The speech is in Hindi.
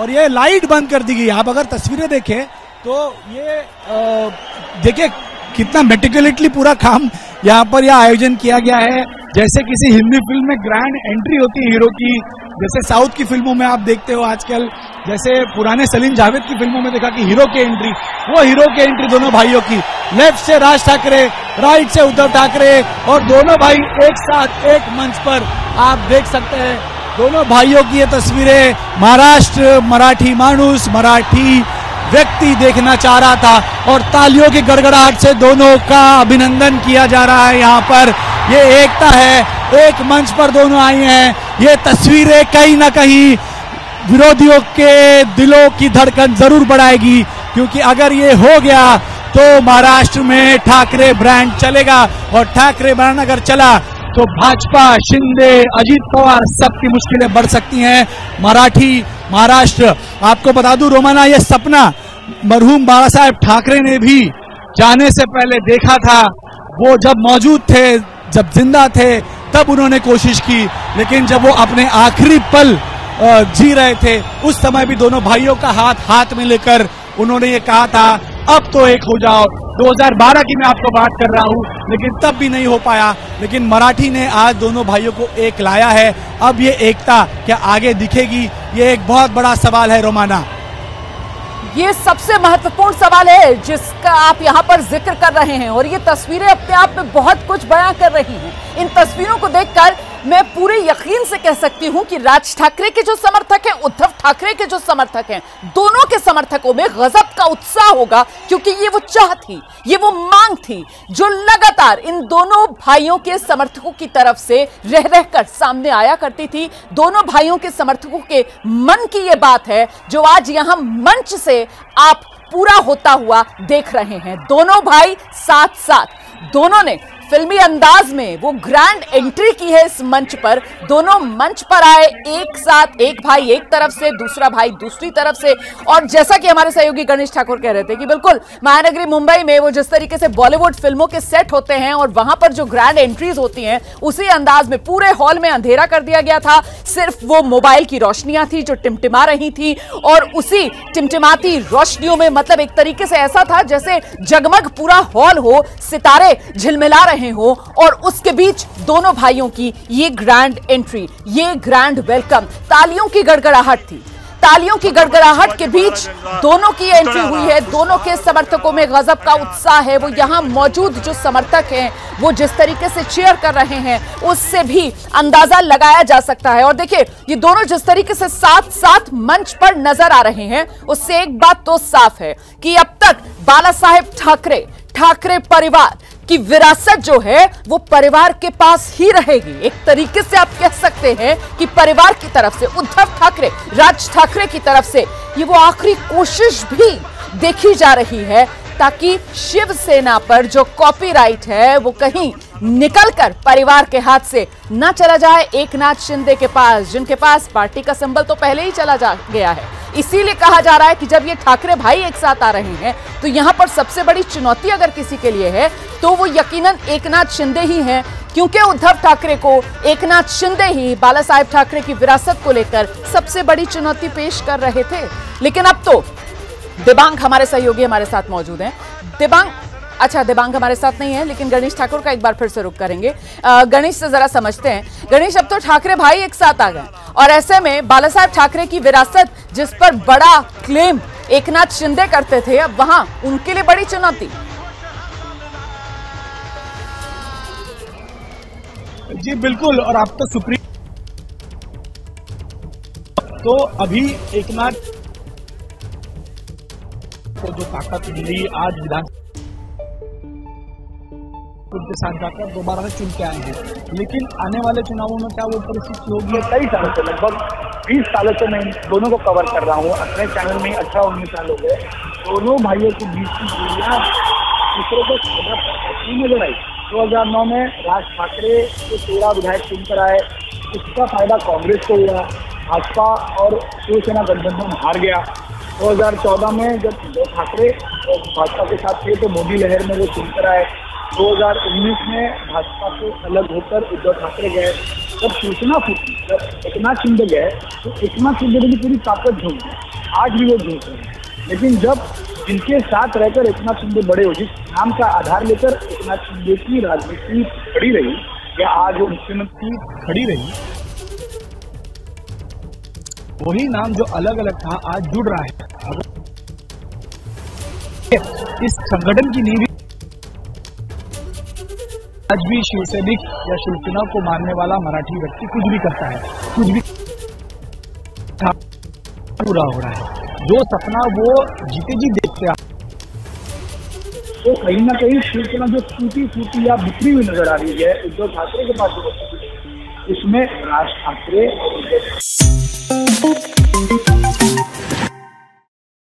और ये लाइट बंद कर दी गई। आप अगर तस्वीरें देखें तो ये देखिए कितना मेटिकुलसली पूरा काम यहाँ पर यह आयोजन किया गया है, जैसे किसी हिंदी फिल्म में ग्रैंड एंट्री होती है हीरो की, जैसे साउथ की फिल्मों में आप देखते हो आजकल, जैसे पुराने सलीम जावेद की फिल्मों में देखा कि हीरो की एंट्री, वो हीरो की एंट्री दोनों भाइयों की, लेफ्ट से राज ठाकरे, राइट से उद्धव ठाकरे, और दोनों भाई एक साथ एक मंच पर आप देख सकते हैं। दोनों भाइयों की ये तस्वीरें महाराष्ट्र मराठी मानुस मराठी व्यक्ति देखना चाह रहा था और तालियों की गड़गड़ाहट से दोनों का अभिनंदन किया जा रहा है। यहाँ पर ये एकता है, एक मंच पर दोनों आई हैं। ये तस्वीरें कहीं ना कहीं विरोधियों के दिलों की धड़कन जरूर बढ़ाएगी, क्योंकि अगर ये हो गया तो महाराष्ट्र में ठाकरे ब्रांड चलेगा, और ठाकरे ब्रांड अगर चला तो भाजपा, शिंदे, अजीत पवार सबकी मुश्किलें बढ़ सकती हैं। मराठी महाराष्ट्र, आपको बता दूं रोमाना, ये सपना मरहूम बाला साहेब ठाकरे ने भी जाने से पहले देखा था। वो जब मौजूद थे, जब जिंदा थे, तब उन्होंने कोशिश की, लेकिन जब वो अपने आखिरी पल जी रहे थे उस समय भी दोनों भाइयों का हाथ हाथ में लेकर उन्होंने ये कहा था अब तो एक हो जाओ। 2012 की मैं आपको बात कर रहा हूं, लेकिन तब भी नहीं हो पाया, लेकिन मराठी ने आज दोनों भाइयों को एक लाया है। अब ये एकता क्या आगे दिखेगी, ये एक बहुत बड़ा सवाल है रोमाना। ये सबसे महत्वपूर्ण सवाल है जिसका आप यहाँ पर जिक्र कर रहे हैं, और ये तस्वीरें अपने आप में बहुत कुछ बयां कर रही हैं। इन तस्वीरों को देखकर मैं पूरे यकीन से कह सकती हूं कि राज ठाकरे के जो समर्थक हैं, उद्धव ठाकरे के जो समर्थक हैं, दोनों के समर्थकों में गजब का उत्साह होगा, क्योंकि ये वो चाह थी, ये वो मांग थी जो लगातार इन दोनों भाइयों के समर्थकों की तरफ से रह रहकर सामने आया करती थी। दोनों भाइयों के समर्थकों के मन की ये बात है जो आज यहां मंच से आप पूरा होता हुआ देख रहे हैं। दोनों भाई साथ साथ, दोनों ने फिल्मी अंदाज में वो ग्रैंड एंट्री की है इस मंच पर। दोनों मंच पर आए एक साथ, एक भाई एक तरफ से, दूसरा भाई दूसरी तरफ से। और जैसा कि हमारे सहयोगी गणेश ठाकुर कह रहे थे कि बिल्कुल महानगरी मुंबई में वो जिस तरीके से बॉलीवुड फिल्मों के सेट होते हैं और वहां पर जो ग्रैंड एंट्रीज होती हैं, उसी अंदाज में पूरे हॉल में अंधेरा कर दिया गया था। सिर्फ वो मोबाइल की रोशनियां थी जो टिमटिमा रही थी, और उसी टिमटिमाती रोशनियों में मतलब एक तरीके से ऐसा था जैसे जगमग पूरा हॉल हो, सितारे झिलमिला रहे हो, और उसके बीच दोनों भाइयों की ये ग्रैंड एंट्री, ये ग्रैंड वेलकम, तालियों की गड़गड़ाहट थी। तालियों की गड़गड़ाहट के बीच दोनों की एंट्री हुई है। दोनों के समर्थकों में गजब का उत्साह है। वो यहां मौजूद जो समर्थक हैं, वो जिस तरीके से चीयर कर रहे हैं, उससे भी अंदाजा लगाया जा सकता है। और देखिए, ये दोनों जिस तरीके से साथ साथ मंच पर नजर आ रहे हैं, उससे एक बात तो साफ है कि अब तक बाला साहेब ठाकरे, ठाकरे परिवार की विरासत जो है वो परिवार के पास ही रहेगी। एक तरीके से आप कह सकते हैं कि परिवार की तरफ से, उद्धव ठाकरे, राज ठाकरे की तरफ से ये वो आखिरी कोशिश भी देखी जा रही है, ताकि शिवसेना पर जो कॉपीराइट है वो कहीं निकलकर परिवार के हाथ से ना चला जाए एकनाथ शिंदे के पास, जिनके पास पार्टी का सिंबल तो पहले ही चला जा गया है। इसीलिए कहा जा रहा है कि जब ये ठाकरे भाई एक साथ आ रहे हैं तो यहां पर सबसे बड़ी चुनौती अगर किसी के लिए है तो वो यकीनन एकनाथ शिंदे ही हैं, क्योंकि उद्धव ठाकरे को एकनाथ शिंदे ही बाला साहेब ठाकरे की विरासत को लेकर सबसे बड़ी चुनौती पेश कर रहे थे। लेकिन अब तो दिबांग हमारे सहयोगी हमारे साथ मौजूद हैं। दिबांग, अच्छा दिबांग हमारे साथ नहीं है, लेकिन गणेश ठाकुर का एक बार फिर से रुख करेंगे। गणेश से जरा समझते हैं। गणेश, अब तो ठाकरे भाई एक साथ आ गए, और ऐसे में बाला साहेब ठाकरे की विरासत जिस पर बड़ा क्लेम एकनाथ शिंदे करते थे, अब वहां उनके लिए बड़ी चुनौती। जी बिल्कुल, और आप तो सुप्रीम, तो अभी एकनाथ को जो ताकत मिली आज विधान के साथ जाकर दोबारा से चुन के आए हैं, लेकिन आने वाले चुनावों में क्या वो परिस्थिति होगी? कई सालों से, लगभग 20 सालों से मैं दोनों को कवर कर रहा हूँ अपने चैनल में। 18-19 साल हो गए। दोनों भाइयों के बीच की दूरियां दूसरों को नजर आई। 2009 में राज ठाकरे को 13 विधायक चुनकर आए, इसका फायदा कांग्रेस को हुआ। भाजपा और शिवसेना गठबंधन हार गया। 2014 में जब ठाकरे भाजपा के साथ थे तो मोदी लहर में वो चुनकर आए। 2019 में भाजपा से अलग होकर उद्धव ठाकरे गए, जब सूचना फूटी, जब एकनाथ शिंदे गए तो एकनाथ शिंदे की पूरी ताकत झूठ गई, आज भी वो झूठ रहे हैं। लेकिन जब इनके साथ रहकर एकनाथ शिंदे बड़े हो, जिस नाम का आधार लेकर एकनाथ शिंदे की राजनीति खड़ी रही या आज वो मुख्यमंत्री खड़ी रही, वही नाम जो अलग अलग था आज जुड़ रहा है। इस संगठन की नींव आज भी शिवसैनिक या शिवसेना को मानने वाला मराठी व्यक्ति कुछ भी करता है, कुछ भी पूरा हो रहा है, जो सपना वो जीते जी देखते हैं। तो कहीं ना कहीं शिवसेना जो टूटी फूटी या बिखरी हुई नजर आ रही है उद्धव ठाकरे के पास, उसमें राज ठाकरे